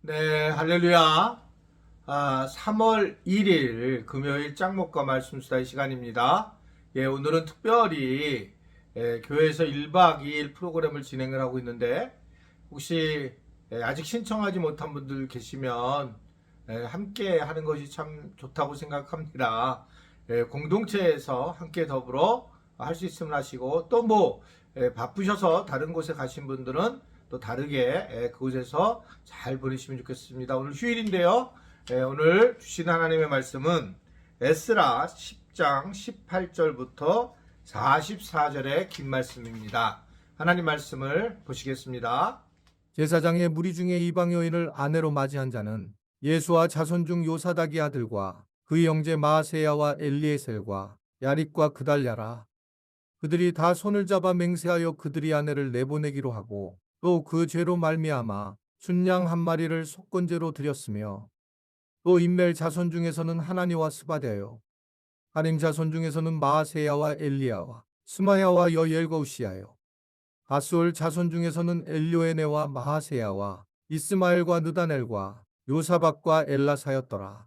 네, 할렐루야. 3월 1일 금요일 짱목과 말씀 수다의 시간입니다. 예, 오늘은 특별히 교회에서 1박 2일 프로그램을 진행을 하고 있는데 혹시 아직 신청하지 못한 분들 계시면 함께 하는 것이 참 좋다고 생각합니다. 공동체에서 함께 더불어 할 수 있으면 하시고 또 뭐 바쁘셔서 다른 곳에 가신 분들은 또 다르게 그곳에서 잘 보내시면 좋겠습니다. 오늘 휴일인데요. 오늘 주신 하나님의 말씀은 에스라 10장 18절부터 44절의 긴 말씀입니다. 하나님 말씀을 보시겠습니다. 제사장의 무리 중에 이방 여인을 아내로 맞이한 자는 예수와 자손 중 요사닥의 아들과 그의 형제 마아세야와 엘리에셀과 야릿과 그달랴라. 그들이 다 손을 잡아 맹세하여 그들이 아내를 내보내기로 하고 또 그 죄로 말미암아 순양 한 마리를 속건제로 드렸으며 또 인멜 자손 중에서는 하나니와 스바데요 하림 자손 중에서는 마아세야와 엘리야와 스마야와 여엘과 우시야요 바수올 자손 중에서는 엘료에네와 마하세야와 이스마엘과 느다넬과 요사박과 엘라사였더라.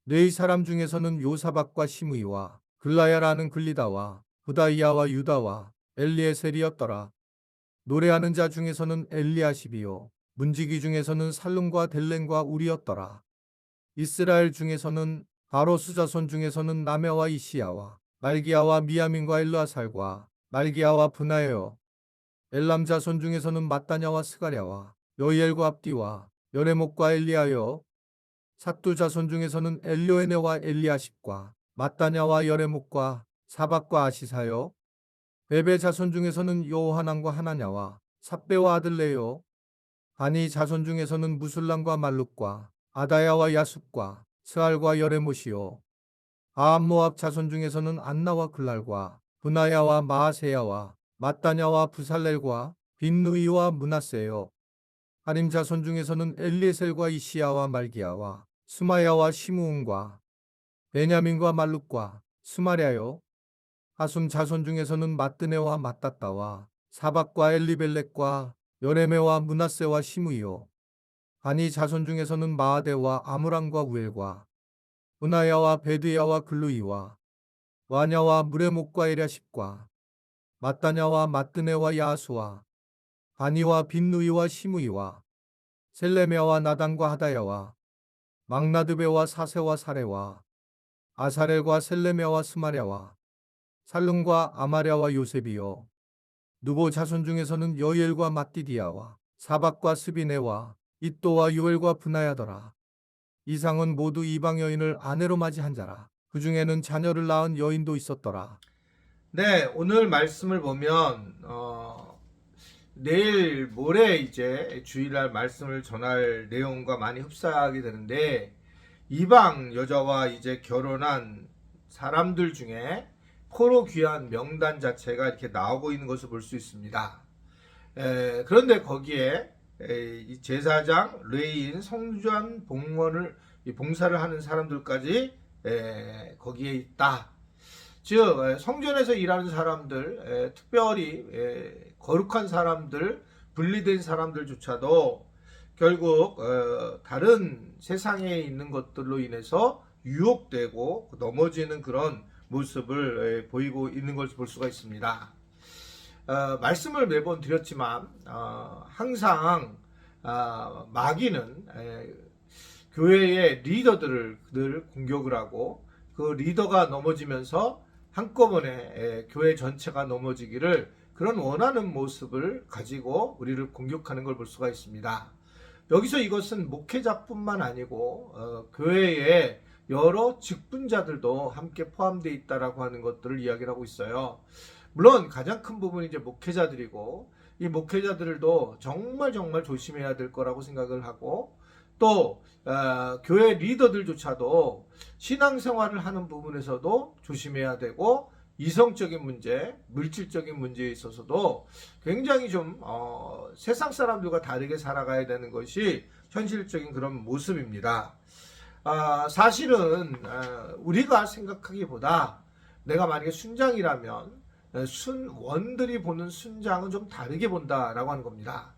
네 사람 중에서는 요사박과 시므이와 글라야라는 글리다와 부다이야와 유다와 엘리에셀이었더라. 노래하는 자 중에서는 엘리아십이요 문지기 중에서는 살룸과 델렌과 우리였더라. 이스라엘 중에서는 바로스 자손 중에서는 나메와 이시야와 말기야와 미야민과 엘르아살과 말기야와 브나에요 엘람 자손 중에서는 마따냐와 스가랴와 여이엘과 압디와 여레목과 엘리야요 삿두 자손 중에서는 엘료에네와 엘리아십과 마따냐와 여레목과 사박과 아시사요 베베 자손 중에서는 요하난과 하나냐와 삽베와 아들레요 바니 자손 중에서는 무술람과 말룩과 아다야와 야숫과 스알과 여레못이요 아함모압 자손 중에서는 안나와 글랄과 분하야와 마하세야와 마따냐와 부살렐과 빈누이와 문하세요 하림 자손 중에서는 엘리에셀과 이시야와 말기야와 스마야와 시므온과 베냐민과 말룩과 스마랴요 하숨 자손 중에서는 마뜨네와 마따따와 사박과 엘리벨렉과 여레메와 문하세와 시므이요 바니 자손 중에서는 마아데와 아므람과 우엘과 분하야와 베드야와 글루이와 와냐와 무레목과 에랴십과 마따냐와 마뜨네와 야수와 바니와 빈누이와 시므이와 셀레메와 나단과 하다야와 막나드베와 사세와 사레와 아사렐과 셀레메와 스마랴와 살룸과 아마랴와 요셉이요 누보 자손 중에서는 여이엘과 마띠디야와 사박과 스비네와 이또와 요엘과 브나야더라. 이상은 모두 이방 여인을 아내로 맞이한 자라. 그 중에는 자녀를 낳은 여인도 있었더라. 네, 오늘 말씀을 보면 내일 모레 이제 주일날 말씀을 전할 내용과 많이 흡사하게 되는데 이방 여자와 이제 결혼한 사람들 중에 포로 귀한 명단 자체가 이렇게 나오고 있는 것을 볼 수 있습니다. 그런데 거기에 이 제사장, 레위인, 성전 봉사를 하는 사람들까지 거기에 있다. 즉 성전에서 일하는 사람들, 특별히 거룩한 사람들, 분리된 사람들조차도 결국 다른 세상에 있는 것들로 인해서 유혹되고 넘어지는 그런 모습을 보이고 있는 것을 볼 수가 있습니다. 말씀을 매번 드렸지만 항상 마귀는 교회의 리더들을 늘 공격을 하고 그 리더가 넘어지면서 한꺼번에 교회 전체가 넘어지기를 그런 원하는 모습을 가지고 우리를 공격하는 걸 볼 수가 있습니다. 여기서 이것은 목회자뿐만 아니고 교회의 여러 직분자들도 함께 포함되어 있다라고 하는 것들을 이야기를 하고 있어요. 물론 가장 큰 부분이 이제 목회자들이고 이 목회자들도 정말 조심해야 될 거라고 생각을 하고 또 교회 리더들조차도 신앙생활을 하는 부분에서도 조심해야 되고 이성적인 문제, 물질적인 문제에 있어서도 굉장히 좀 세상 사람들과 다르게 살아가야 되는 것이 현실적인 그런 모습입니다. 사실은 우리가 생각하기보다 내가 만약에 순장이라면 순원들이 보는 순장은 좀 다르게 본다라고 하는 겁니다.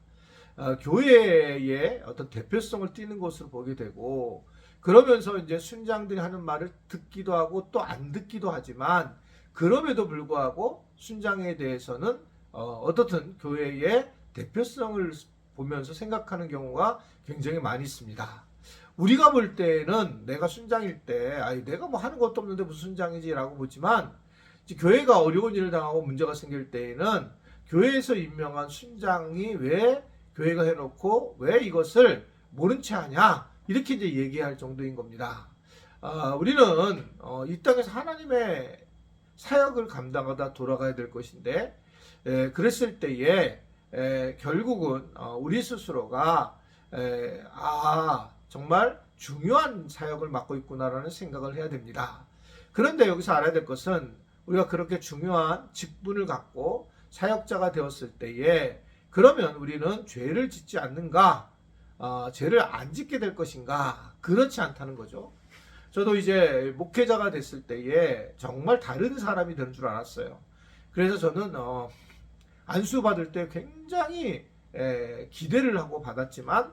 교회의 어떤 대표성을 띠는 것으로 보게 되고, 그러면서 이제 순장들이 하는 말을 듣기도 하고 또 안 듣기도 하지만, 그럼에도 불구하고 순장에 대해서는 어떻든 교회의 대표성을 보면서 생각하는 경우가 굉장히 많이 있습니다. 우리가 볼 때는 내가 순장일 때, 아이, 내가 뭐 하는 것도 없는데 무슨 순장이지라고 보지만, 이제 교회가 어려운 일을 당하고 문제가 생길 때에는 교회에서 임명한 순장이 왜 교회가 해놓고 왜 이것을 모른 채 하냐, 이렇게 이제 얘기할 정도인 겁니다. 우리는 이 땅에서 하나님의 사역을 감당하다 돌아가야 될 것인데, 그랬을 때에 결국은 우리 스스로가 정말 중요한 사역을 맡고 있구나라는 생각을 해야 됩니다. 그런데 여기서 알아야 될 것은, 우리가 그렇게 중요한 직분을 갖고 사역자가 되었을 때에 그러면 우리는 죄를 짓지 않는가, 죄를 안 짓게 될 것인가? 그렇지 않다는 거죠. 저도 이제 목회자가 됐을 때에 정말 다른 사람이 되는 줄 알았어요. 그래서 저는 안수 받을 때 굉장히 기대를 하고 받았지만,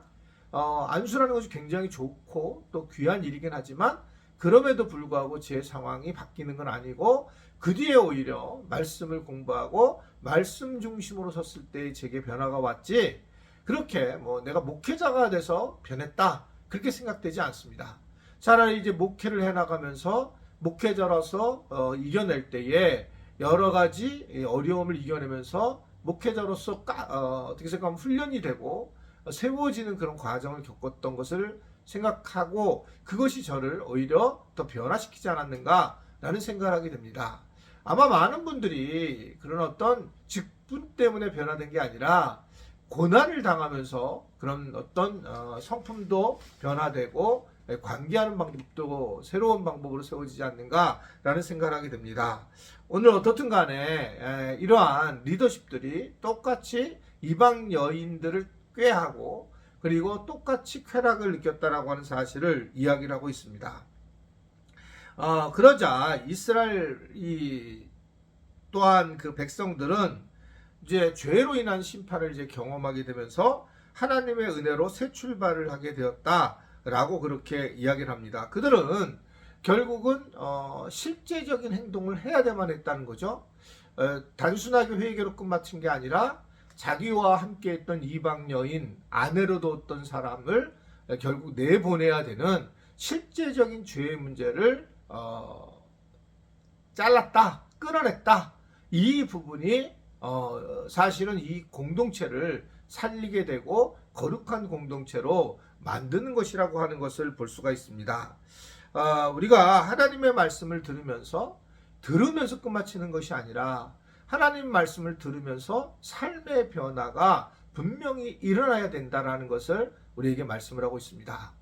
안수라는 것이 굉장히 좋고 또 귀한 일이긴 하지만, 그럼에도 불구하고 제 상황이 바뀌는 건 아니고, 그 뒤에 오히려 말씀을 공부하고 말씀 중심으로 섰을 때 제게 변화가 왔지, 그렇게 뭐 내가 목회자가 돼서 변했다, 그렇게 생각되지 않습니다. 차라리 이제 목회를 해나가면서 목회자로서 이겨낼 때에 여러 가지 어려움을 이겨내면서 목회자로서 어떻게 생각하면 훈련이 되고 세워지는 그런 과정을 겪었던 것을 생각하고, 그것이 저를 오히려 더 변화시키지 않았는가라는 생각을 하게 됩니다. 아마 많은 분들이 그런 어떤 직분 때문에 변화된 게 아니라 고난을 당하면서 그런 어떤 성품도 변화되고 관계하는 방법도 새로운 방법으로 세워지지 않는가라는 생각을 하게 됩니다. 오늘 어떻든 간에 이러한 리더십들이 똑같이 이방 여인들을 꾀하고 그리고 똑같이 쾌락을 느꼈다라고 하는 사실을 이야기를 하고 있습니다. 그러자 이스라엘 또한 그 백성들은 이제 죄로 인한 심판을 이제 경험하게 되면서 하나님의 은혜로 새 출발을 하게 되었다라고 그렇게 이야기를 합니다. 그들은 결국은 실제적인 행동을 해야 되만 했다는 거죠. 단순하게 회개로 끝마친 게 아니라 자기와 함께 했던 이방 여인, 아내로 뒀던 사람을 결국 내보내야 되는 실제적인 죄의 문제를 잘랐다, 끊어냈다. 이 부분이 사실은 이 공동체를 살리게 되고 거룩한 공동체로 만드는 것이라고 하는 것을 볼 수가 있습니다. 우리가 하나님의 말씀을 들으면서 끝마치는 것이 아니라 하나님 말씀을 들으면서 삶의 변화가 분명히 일어나야 된다라는 것을 우리에게 말씀을 하고 있습니다.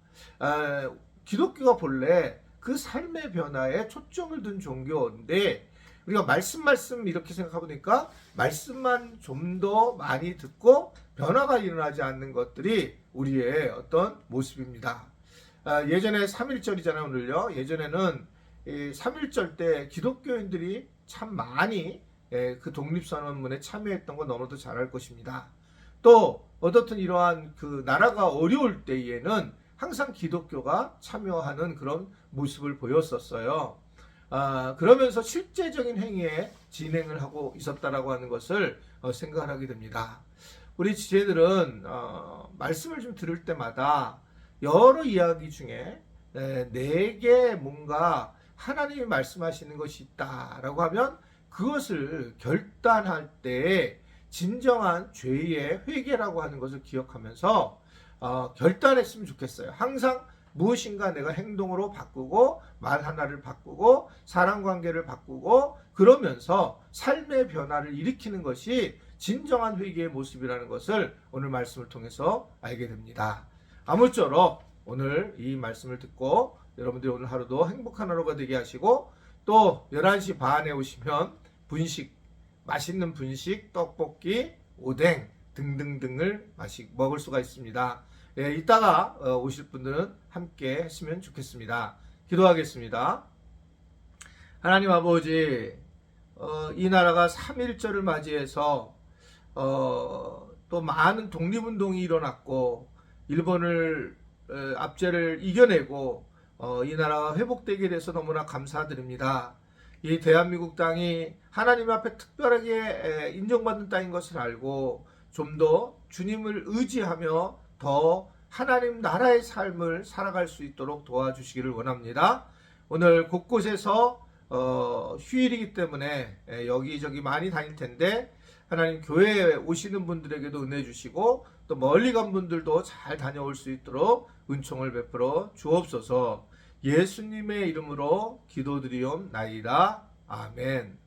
기독교가 본래 그 삶의 변화에 초점을 둔 종교인데, 우리가 말씀 이렇게 생각해보니까 말씀만 좀 더 많이 듣고 변화가 일어나지 않는 것들이 우리의 어떤 모습입니다. 예전에 3.1절이잖아요, 오늘요. 예전에는 3.1절 때 기독교인들이 참 많이 그 독립선언문에 참여했던 거 너무도 잘 알 것입니다. 또 어떻든 이러한 그 나라가 어려울 때에는 항상 기독교가 참여하는 그런 모습을 보였었어요. 그러면서 실제적인 행위에 진행을 하고 있었다라고 하는 것을 생각하게 됩니다. 우리 지체들은 말씀을 좀 들을 때마다 여러 이야기 중에 내게 뭔가 하나님이 말씀하시는 것이 있다라고 하면 그것을 결단할 때 진정한 죄의 회개라고 하는 것을 기억하면서 결단했으면 좋겠어요. 항상 무엇인가 내가 행동으로 바꾸고 말 하나를 바꾸고 사람관계를 바꾸고 그러면서 삶의 변화를 일으키는 것이 진정한 회개의 모습이라는 것을 오늘 말씀을 통해서 알게 됩니다. 아무쪼록 오늘 이 말씀을 듣고 여러분들이 오늘 하루도 행복한 하루가 되게 하시고, 또 11시 반에 오시면 분식, 맛있는 분식, 떡볶이, 오뎅 등등등을 먹을 수가 있습니다. 이따가 오실 분들은 함께 했으면 좋겠습니다. 기도하겠습니다. 하나님 아버지, 이 나라가 3.1절을 맞이해서 또 또 많은 독립운동이 일어났고 일본을 압제를 이겨내고 이 나라가 회복되게 돼서 너무나 감사드립니다. 이 대한민국 땅이 하나님 앞에 특별하게 인정받는 땅인 것을 알고 좀 더 주님을 의지하며 더 하나님 나라의 삶을 살아갈 수 있도록 도와주시기를 원합니다. 오늘 곳곳에서 휴일이기 때문에 여기저기 많이 다닐 텐데 하나님 교회에 오시는 분들에게도 은혜 주시고 또 멀리 간 분들도 잘 다녀올 수 있도록 은총을 베풀어 주옵소서. 예수님의 이름으로 기도드리옵나이다. 아멘.